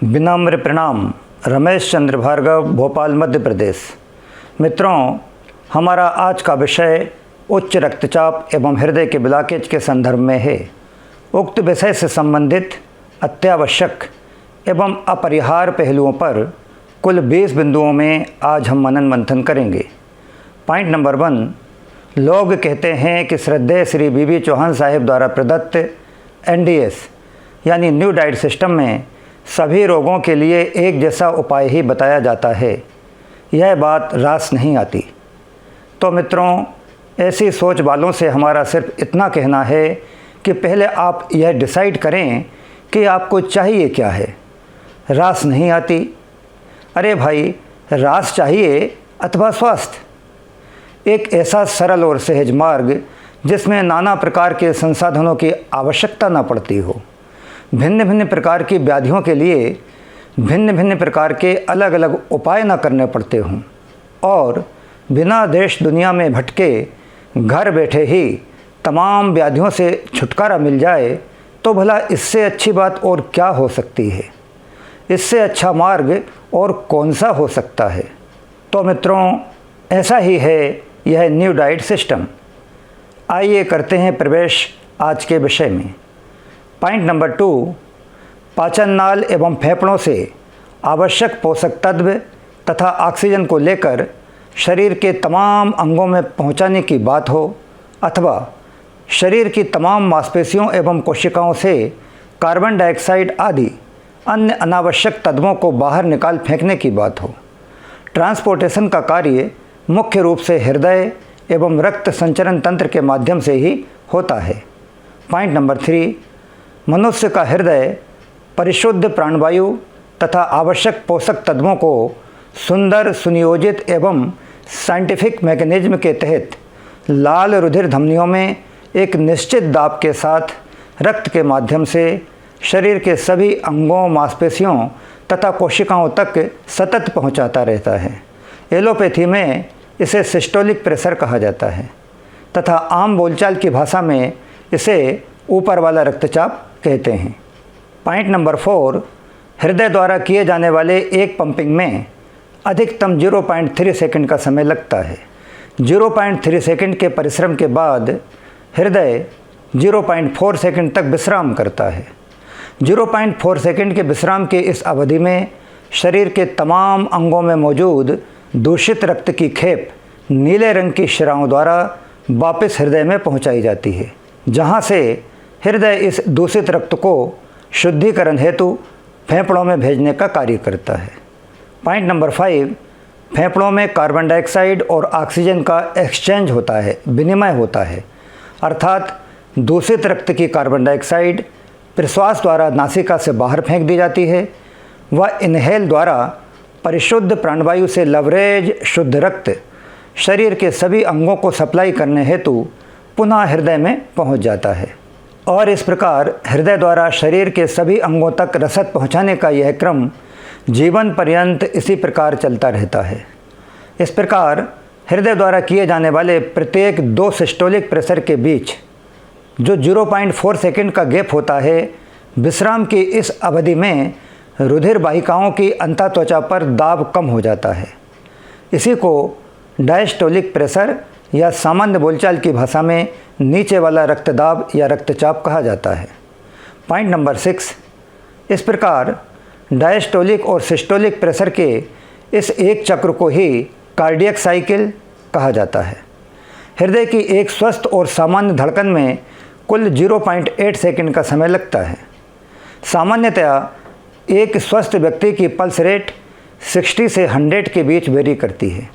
विनम्र प्रणाम। रमेश चंद्र भार्गव, भोपाल, मध्य प्रदेश। मित्रों, हमारा आज का विषय उच्च रक्तचाप एवं हृदय के ब्लॉकेज के संदर्भ में है। उक्त विषय से संबंधित अत्यावश्यक एवं अपरिहार्य पहलुओं पर कुल 20 बिंदुओं में आज हम मनन मंथन करेंगे। पॉइंट नंबर 1, लोग कहते हैं कि श्रद्धेय श्री बीबी चौहान साहिब द्वारा प्रदत्त NDS यानी न्यू डाइट सिस्टम में सभी रोगों के लिए एक जैसा उपाय ही बताया जाता है। यह बात रास नहीं आती। तो मित्रों, ऐसी सोच वालों से हमारा सिर्फ इतना कहना है कि पहले आप यह डिसाइड करें कि आपको चाहिए क्या है। रास नहीं आती। अरे भाई, रास चाहिए अथवा स्वास्थ्य, एक ऐसा सरल और सहज मार्ग जिसमें नाना प्रकार के संसाधनों की आवश्यकता न पड़ती हो, भिन्न भिन्न प्रकार की व्याधियों के लिए भिन्न भिन्न प्रकार के अलग अलग उपाय न करने पड़ते हों और बिना देश दुनिया में भटके घर बैठे ही तमाम व्याधियों से छुटकारा मिल जाए, तो भला इससे अच्छी बात और क्या हो सकती है। इससे अच्छा मार्ग और कौन सा हो सकता है। तो मित्रों, ऐसा ही है यह न्यू डाइट सिस्टम। आइए करते हैं प्रवेश आज के विषय में। पॉइंट नंबर 2, पाचन नाल एवं फेफड़ों से आवश्यक पोषक तत्व तथा ऑक्सीजन को लेकर शरीर के तमाम अंगों में पहुंचाने की बात हो अथवा शरीर की तमाम मांसपेशियों एवं कोशिकाओं से कार्बन डाइऑक्साइड आदि अन्य अनावश्यक तत्वों को बाहर निकाल फेंकने की बात हो, ट्रांसपोर्टेशन का कार्य मुख्य रूप से हृदय एवं रक्त संचरण तंत्र के माध्यम से ही होता है। पॉइंट नंबर 3, मनुष्य का हृदय परिशुद्ध प्राणवायु तथा आवश्यक पोषक तत्वों को सुंदर, सुनियोजित एवं साइंटिफिक मैकेनिज्म के तहत लाल रुधिर धमनियों में एक निश्चित दाब के साथ रक्त के माध्यम से शरीर के सभी अंगों, मांसपेशियों तथा कोशिकाओं तक सतत पहुंचाता रहता है। एलोपैथी में इसे सिस्टोलिक प्रेशर कहा जाता है तथा आम बोलचाल की भाषा में इसे ऊपर वाला रक्तचाप कहते हैं। पॉइंट नंबर 4, हृदय द्वारा किए जाने वाले एक पंपिंग में अधिकतम 0.3 सेकंड का समय लगता है। 0.3 सेकंड के परिश्रम के बाद हृदय 0.4 सेकंड तक विश्राम करता है। 0.4 सेकंड के विश्राम की इस अवधि में शरीर के तमाम अंगों में मौजूद दूषित रक्त की खेप नीले रंग की शिराओं द्वारा वापस हृदय में पहुंचाई जाती है, जहां से हृदय इस दूषित रक्त को शुद्धिकरण हेतु फेफड़ों में भेजने का कार्य करता है। पॉइंट नंबर 5, फेफड़ों में कार्बन डाइऑक्साइड और ऑक्सीजन का एक्सचेंज होता है, विनिमय होता है। अर्थात दूषित रक्त की कार्बन डाइऑक्साइड प्रश्वास द्वारा नासिका से बाहर फेंक दी जाती है व इनहेल द्वारा परिशुद्ध प्राणवायु से लवरेज शुद्ध रक्त शरीर के सभी अंगों को सप्लाई करने हेतु पुनः हृदय में पहुंच जाता है और इस प्रकार हृदय द्वारा शरीर के सभी अंगों तक रसद पहुंचाने का यह क्रम जीवन पर्यंत इसी प्रकार चलता रहता है। इस प्रकार हृदय द्वारा किए जाने वाले प्रत्येक 2 सिस्टोलिक प्रेशर के बीच जो 0.4 सेकंड का गैप होता है, विश्राम की इस अवधि में रुधिर वाहिकाओं की अंतःत्वचा पर दाब कम हो जाता है। इसी को डायस्टोलिक प्रेशर या सामान्य बोलचाल की भाषा में नीचे वाला रक्तदाब या रक्तचाप कहा जाता है। पॉइंट नंबर 6, इस प्रकार डायस्टोलिक और सिस्टोलिक प्रेशर के इस एक चक्र को ही कार्डियक साइकिल कहा जाता है। हृदय की एक स्वस्थ और सामान्य धड़कन में कुल 0.8 सेकंड का समय लगता है। सामान्यतया एक स्वस्थ व्यक्ति की पल्स रेट 60 से 100 के बीच वेरी करती है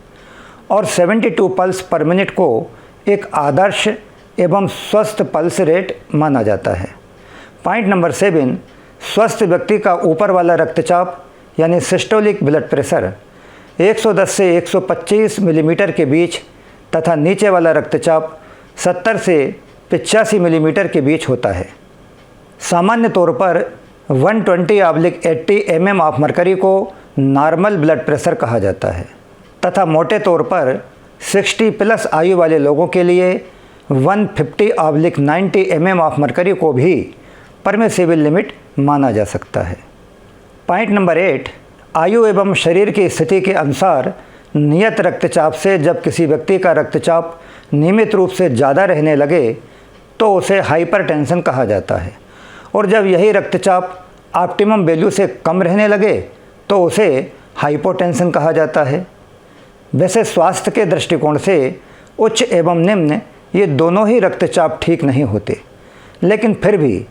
और 72 पल्स पर मिनट को एक आदर्श एवं स्वस्थ पल्स रेट माना जाता है। पॉइंट नंबर 7, स्वस्थ व्यक्ति का ऊपर वाला रक्तचाप यानी सिस्टोलिक ब्लड प्रेशर 110 से 125 मिलीमीटर के बीच तथा नीचे वाला रक्तचाप 70 से 85 मिलीमीटर के बीच होता है। सामान्य तौर पर 120/80 mm ऑफ मरकरी को नॉर्मल ब्लड प्रेशर कहा जाता है तथा मोटे तौर पर 60+ आयु वाले लोगों के लिए 150/90 mm ऑफ मरकरी को भी परमिसिबल लिमिट माना जा सकता है। पॉइंट नंबर 8, आयु एवं शरीर की स्थिति के अनुसार नियत रक्तचाप से जब किसी व्यक्ति का रक्तचाप नियमित रूप से ज़्यादा रहने लगे तो उसे हाइपरटेंशन कहा जाता है, और जब यही रक्तचाप ऑप्टिमम वैल्यू से कम रहने लगे तो उसे हाइपोटेंशन कहा जाता है। वैसे स्वास्थ्य के दृष्टिकोण से उच्च एवं निम्न ये दोनों ही रक्तचाप ठीक नहीं होते, लेकिन फिर भी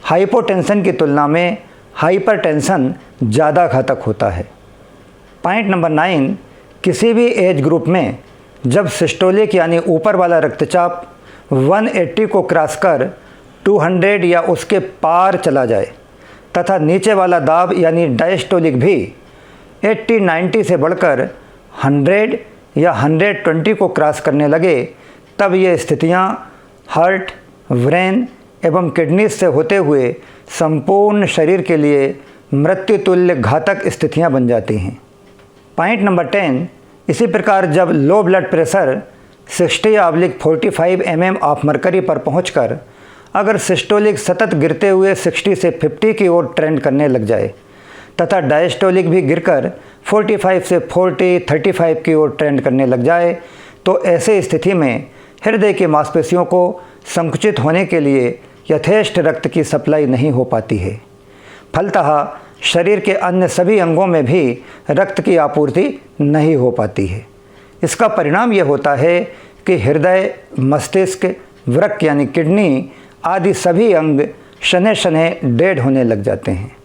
हाइपोटेंशन की तुलना में हाइपरटेंशन ज़्यादा घातक होता है। पॉइंट नंबर 9, किसी भी एज ग्रुप में जब सिस्टोलिक यानी ऊपर वाला रक्तचाप 180 को क्रॉस कर 200 या उसके पार चला जाए तथा नीचे वाला दाब यानी डायस्टोलिक भी 80-90 से बढ़कर 100 या 120 को क्रॉस करने लगे, तब ये स्थितियाँ हार्ट, ब्रेन एवं किडनी से होते हुए संपूर्ण शरीर के लिए मृत्युतुल्य घातक स्थितियाँ बन जाती हैं। पॉइंट नंबर 10, इसी प्रकार जब low blood pressure 60/45 mm of mercury पर पहुंचकर अगर सिस्टोलिक सतत गिरते हुए 60 से 50 की ओर ट्रेंड करने लग जाए तथा डायस्टोलिक भी गिरकर 45 से 40-35 की ओर ट्रेंड करने लग जाए, तो ऐसे स्थिति में हृदय की मांसपेशियों को संकुचित होने के लिए यथेष्ट रक्त की सप्लाई नहीं हो पाती है। फलतः शरीर के अन्य सभी अंगों में भी रक्त की आपूर्ति नहीं हो पाती है। इसका परिणाम यह होता है कि हृदय, मस्तिष्क, वृक्क यानी किडनी आदि सभी अंग शनै शनै डेड होने लग जाते हैं।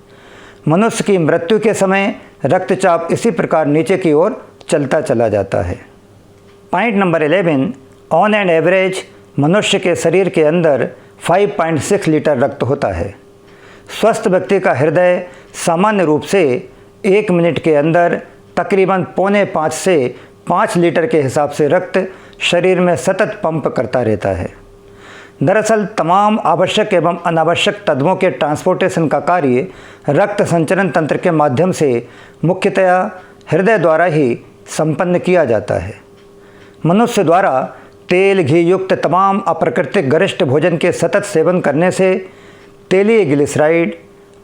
मनुष्य की मृत्यु के समय रक्तचाप इसी प्रकार नीचे की ओर चलता चला जाता है। Point number 11, on and average मनुष्य के शरीर के अंदर 5.6 लीटर रक्त होता है। स्वस्थ व्यक्ति का हृदय सामान्य रूप से 1 मिनट के अंदर तकरीबन 4.5 से 5 लीटर के हिसाब से रक्त शरीर में सतत पंप करता रहता है। दरअसल तमाम आवश्यक एवं अनावश्यक तत्वों के ट्रांसपोर्टेशन का कार्य रक्त संचरण तंत्र के माध्यम से मुख्यतया हृदय द्वारा ही संपन्न किया जाता है। मनुष्य द्वारा तेल घी युक्त तमाम अप्राकृतिक गरिष्ठ भोजन के सतत सेवन करने से तेलीय ग्लिसराइड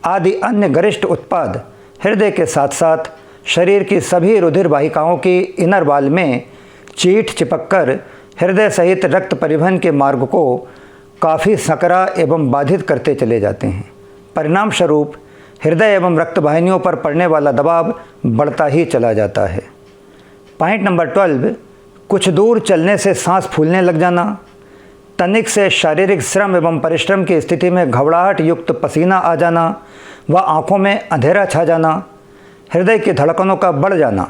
आदि अन्य गरिष्ठ उत्पाद हृदय के साथ साथ शरीर की सभी रुधिर वाहिकाओं की इनर वॉल में चीठ चिपककर हृदय सहित रक्त परिवहन के मार्ग को काफ़ी सकरा एवं बाधित करते चले जाते हैं। परिणाम स्वरूप हृदय एवं रक्त वाहिनियों पर पड़ने वाला दबाव बढ़ता ही चला जाता है। पॉइंट नंबर 12, कुछ दूर चलने से सांस फूलने लग जाना, तनिक से शारीरिक श्रम एवं परिश्रम की स्थिति में घबराहट युक्त पसीना आ जाना व आँखों में अंधेरा छा जाना, हृदय की धड़कनों का बढ़ जाना,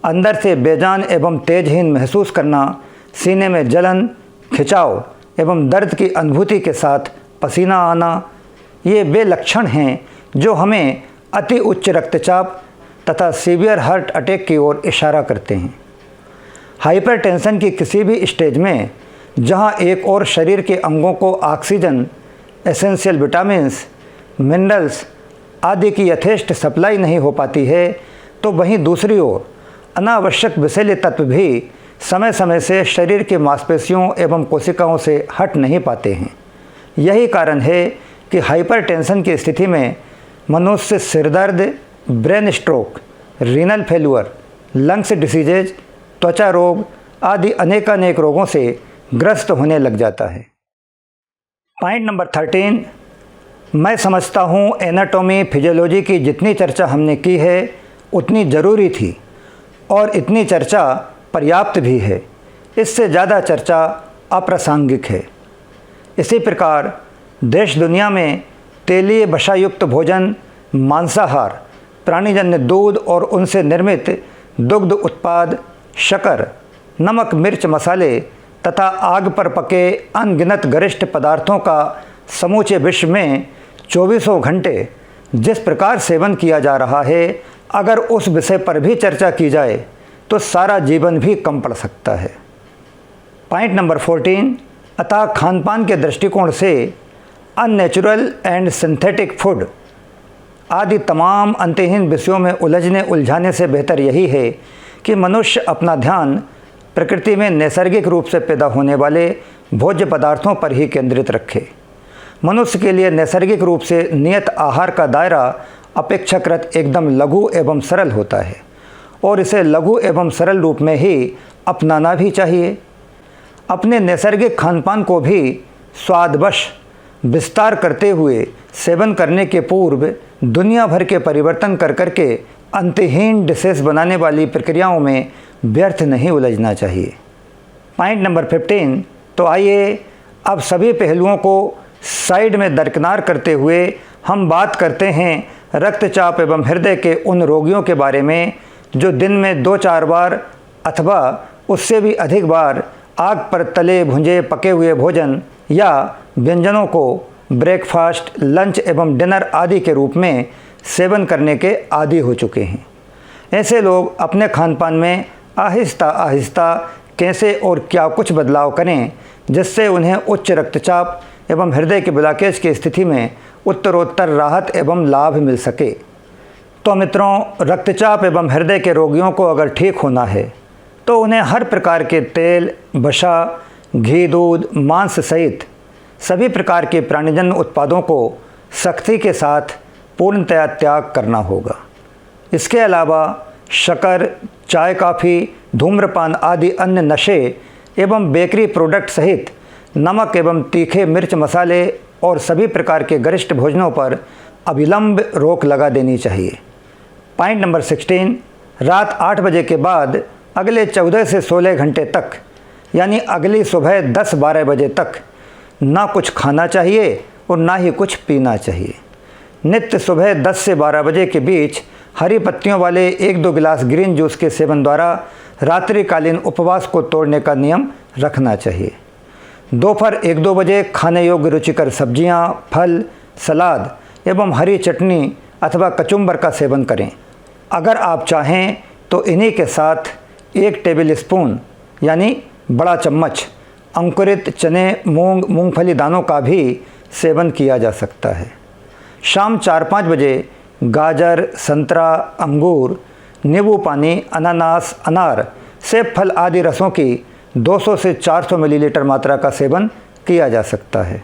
अंदर से बेजान एवं तेजहीन महसूस करना, सीने में जलन, खिंचाव एवं दर्द की अनुभूति के साथ पसीना आना, ये वे लक्षण हैं जो हमें अति उच्च रक्तचाप तथा सीवियर हार्ट अटैक की ओर इशारा करते हैं। हाइपरटेंशन की किसी भी स्टेज में जहां एक और शरीर के अंगों को ऑक्सीजन, एसेंशियल विटामिन्स, मिनरल्स आदि की यथेष्ट सप्लाई नहीं हो पाती है, तो वहीं दूसरी ओर अनावश्यक विषैले तत्व भी समय समय से शरीर की मांसपेशियों एवं कोशिकाओं से हट नहीं पाते हैं। यही कारण है कि हाइपरटेंशन की स्थिति में मनुष्य सिरदर्द, brain stroke, renal failure, lungs diseases, त्वचा रोग आदि अनेकानेक रोगों से ग्रस्त होने लग जाता है। पॉइंट नंबर 13, मैं समझता हूँ एनाटॉमी फिजियोलॉजी की जितनी चर्चा हमने की है उतनी ज़रूरी थी और इतनी चर्चा पर्याप्त भी है। इससे ज़्यादा चर्चा अप्रासंगिक है। इसी प्रकार देश दुनिया में तेलीय वसायुक्त भोजन, मांसाहार, प्राणीजन्य दूध और उनसे निर्मित दुग्ध उत्पाद, शक्कर, नमक, मिर्च, मसाले तथा आग पर पके अनगिनत गरिष्ठ पदार्थों का समूचे विश्व में 24 घंटे जिस प्रकार सेवन किया जा रहा है, अगर उस विषय पर भी चर्चा की जाए तो सारा जीवन भी कम पड़ सकता है। पॉइंट नंबर 14, अतः खानपान के दृष्टिकोण से अननेचुरल एंड सिंथेटिक फूड आदि तमाम अंतहीन विषयों में उलझने उलझाने से बेहतर यही है कि मनुष्य अपना ध्यान प्रकृति में नैसर्गिक रूप से पैदा होने वाले भोज्य पदार्थों पर ही केंद्रित रखे। मनुष्य के लिए नैसर्गिक रूप से नियत आहार का दायरा अपेक्षाकृत एकदम लघु एवं सरल होता है और इसे लघु एवं सरल रूप में ही अपनाना भी चाहिए। अपने नैसर्गिक खानपान को भी स्वादवश विस्तार करते हुए सेवन करने के पूर्व दुनिया भर के परिवर्तन कर करके अंतहीन डिशेस बनाने वाली प्रक्रियाओं में व्यर्थ नहीं उलझना चाहिए। Point number 15। तो आइए अब सभी पहलुओं को साइड में दरकिनार करते हुए हम बात करते हैं रक्तचाप एवं हृदय के उन रोगियों के बारे में जो दिन में 2-4 बार अथवा उससे भी अधिक बार आग पर तले भुंजे पके हुए भोजन या व्यंजनों को ब्रेकफास्ट, लंच एवं डिनर आदि के रूप में सेवन करने के आदी हो चुके हैं। ऐसे लोग अपने खानपान में आहिस्ता आहिस्ता कैसे और क्या कुछ बदलाव करें जिससे उन्हें उच्च रक्तचाप एवं हृदय के ब्लॉकेज की स्थिति में उत्तरोत्तर राहत एवं लाभ मिल सके। तो मित्रों, रक्तचाप एवं हृदय के रोगियों को अगर ठीक होना है तो उन्हें हर प्रकार के तेल, वसा, घी, दूध, मांस सहित सभी प्रकार के प्राणीजन्य उत्पादों को सख्ती के साथ पूर्णतया त्याग करना होगा। इसके अलावा शक्कर, चाय, कॉफ़ी, धूम्रपान आदि अन्य नशे एवं बेकरी प्रोडक्ट सहित नमक एवं तीखे मिर्च मसाले और सभी प्रकार के गरिष्ठ भोजनों पर अविलंब रोक लगा देनी चाहिए। Point number 16। रात 8 बजे के बाद अगले 14 से 16 घंटे तक यानी अगली सुबह 10-12 बजे तक ना कुछ खाना चाहिए और ना ही कुछ पीना चाहिए। नित्य सुबह 10 से 12 बजे के बीच हरी पत्तियों वाले 1-2 गिलास ग्रीन जूस के सेवन द्वारा रात्रिकालीन उपवास को तोड़ने का नियम रखना चाहिए। दोपहर 1-2 बजे खाने योग्य रुचिकर सब्जियां, फल, सलाद एवं हरी चटनी अथवा कचुम्बर का सेवन करें। अगर आप चाहें तो इन्हीं के साथ 1 टेबल स्पून यानी बड़ा चम्मच अंकुरित चने, मूंग, मूंगफली दानों का भी सेवन किया जा सकता है। शाम 4-5 बजे गाजर, संतरा, अंगूर, नींबू पानी, अनानास, अनार, सेब फल आदि रसों की 200 से 400 मिलीलीटर मात्रा का सेवन किया जा सकता है।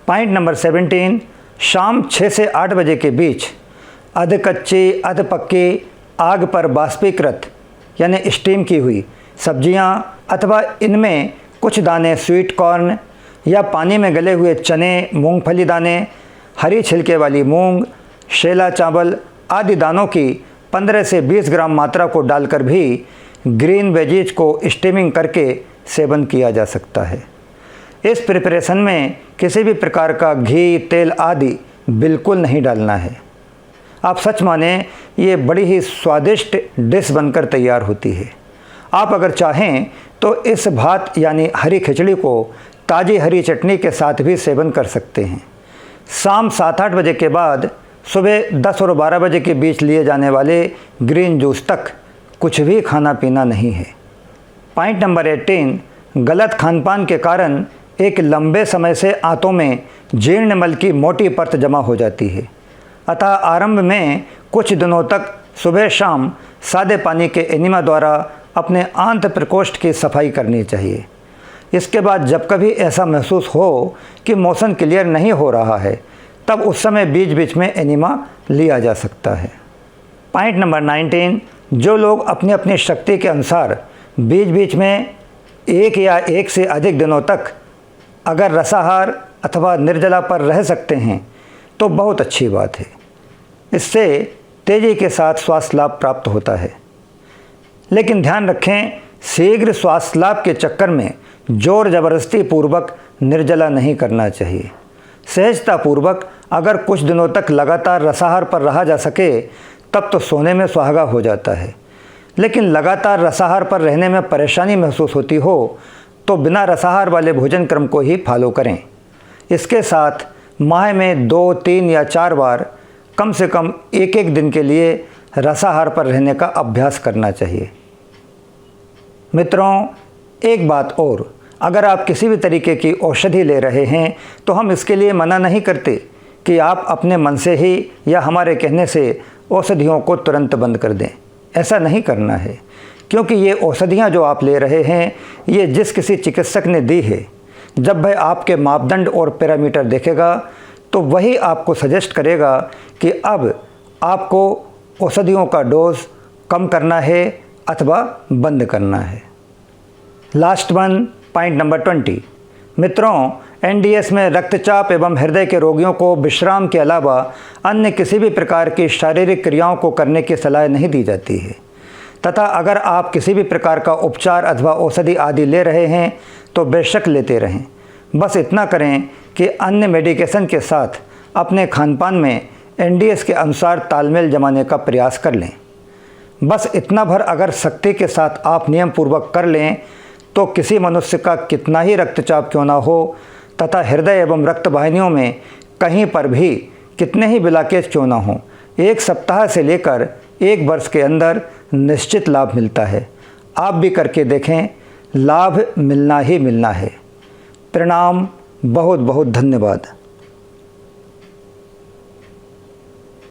Point number 17। शाम 6 से 8 बजे के बीच अध कच्ची, अध पक्की, आग पर बाष्पीकृत यानी स्टीम की हुई सब्जियां अथवा इनमें कुछ दाने स्वीट कॉर्न या पानी में गले हुए चने, मूंगफली दाने, हरी छिलके वाली मूंग, शेला चावल आदि दानों की 15 से 20 ग्राम मात्रा को डालकर भी ग्रीन वेजीज को स्टीमिंग करके सेवन किया जा सकता है। इस प्रिपरेशन में किसी भी प्रकार का घी, तेल आदि बिल्कुल नहीं डालना है। आप सच माने ये बड़ी ही स्वादिष्ट डिश बनकर तैयार होती है। आप अगर चाहें तो इस भात यानी हरी खिचड़ी को ताज़ी हरी चटनी के साथ भी सेवन कर सकते हैं। शाम 7-8 बजे के बाद सुबह 10 और 12 बजे के बीच लिए जाने वाले ग्रीन जूस तक कुछ भी खाना पीना नहीं है। Point number 18। गलत खानपान के कारण एक लंबे समय से आंतों में जीर्ण मल की मोटी परत जमा हो जाती है। अतः आरंभ में कुछ दिनों तक सुबह शाम सादे पानी के एनिमा द्वारा अपने आंत प्रकोष्ठ की सफाई करनी चाहिए। इसके बाद जब कभी ऐसा महसूस हो कि मोशन क्लियर नहीं हो रहा है तब उस समय बीच बीच में एनिमा लिया जा सकता है। Point number 19। जो लोग अपनी अपनी शक्ति के अनुसार बीच बीच में 1 या 1 से अधिक दिनों तक अगर रसाहार अथवा निर्जला पर रह सकते हैं तो बहुत अच्छी बात है। इससे तेज़ी के साथ स्वास्थ्य लाभ प्राप्त होता है। लेकिन ध्यान रखें, शीघ्र स्वास्थ्य लाभ के चक्कर में जोर जबरदस्ती पूर्वक निर्जला नहीं करना चाहिए। सहजता पूर्वक अगर कुछ दिनों तक लगातार रसाहार पर रहा जा सके तब तो सोने में सुहागा हो जाता है। लेकिन लगातार रसाहार पर रहने में परेशानी महसूस होती हो तो बिना रसाहार वाले भोजन क्रम को ही फॉलो करें। इसके साथ माह में 2, 3 या 4 बार कम से कम 1-1 दिन के लिए रसाहार पर रहने का अभ्यास करना चाहिए। मित्रों, एक बात और, अगर आप किसी भी तरीके की औषधि ले रहे हैं तो हम इसके लिए मना नहीं करते कि आप अपने मन से ही या हमारे कहने से औषधियों को तुरंत बंद कर दें। ऐसा नहीं करना है, क्योंकि ये औषधियाँ जो आप ले रहे हैं ये जिस किसी चिकित्सक ने दी है, जब वह आपके मापदंड और पैरामीटर देखेगा तो वही आपको सजेस्ट करेगा कि अब आपको औषधियों का डोज कम करना है अथवा बंद करना है। Last one, point number 20। मित्रों, एनडीएस में रक्तचाप एवं हृदय के रोगियों को विश्राम के अलावा अन्य किसी भी प्रकार की शारीरिक क्रियाओं को करने की सलाह नहीं दी जाती है तथा अगर आप किसी भी प्रकार का उपचार अथवा औषधि आदि ले रहे हैं तो बेशक लेते रहें। बस इतना करें कि अन्य मेडिकेशन के साथ अपने खानपान में एनडीएस के अनुसार तालमेल जमाने का प्रयास कर लें। बस इतना भर अगर सख्ती के साथ आप नियम पूर्वक कर लें तो किसी मनुष्य का कितना ही रक्तचाप क्यों ना हो तथा हृदय एवं रक्त वाहिनियों में कहीं पर भी कितने ही ब्लॉकेज क्यों ना हो, 1 सप्ताह से लेकर 1 वर्ष के अंदर निश्चित लाभ मिलता है। आप भी करके देखें, लाभ मिलना ही मिलना है। प्रणाम, बहुत बहुत धन्यवाद।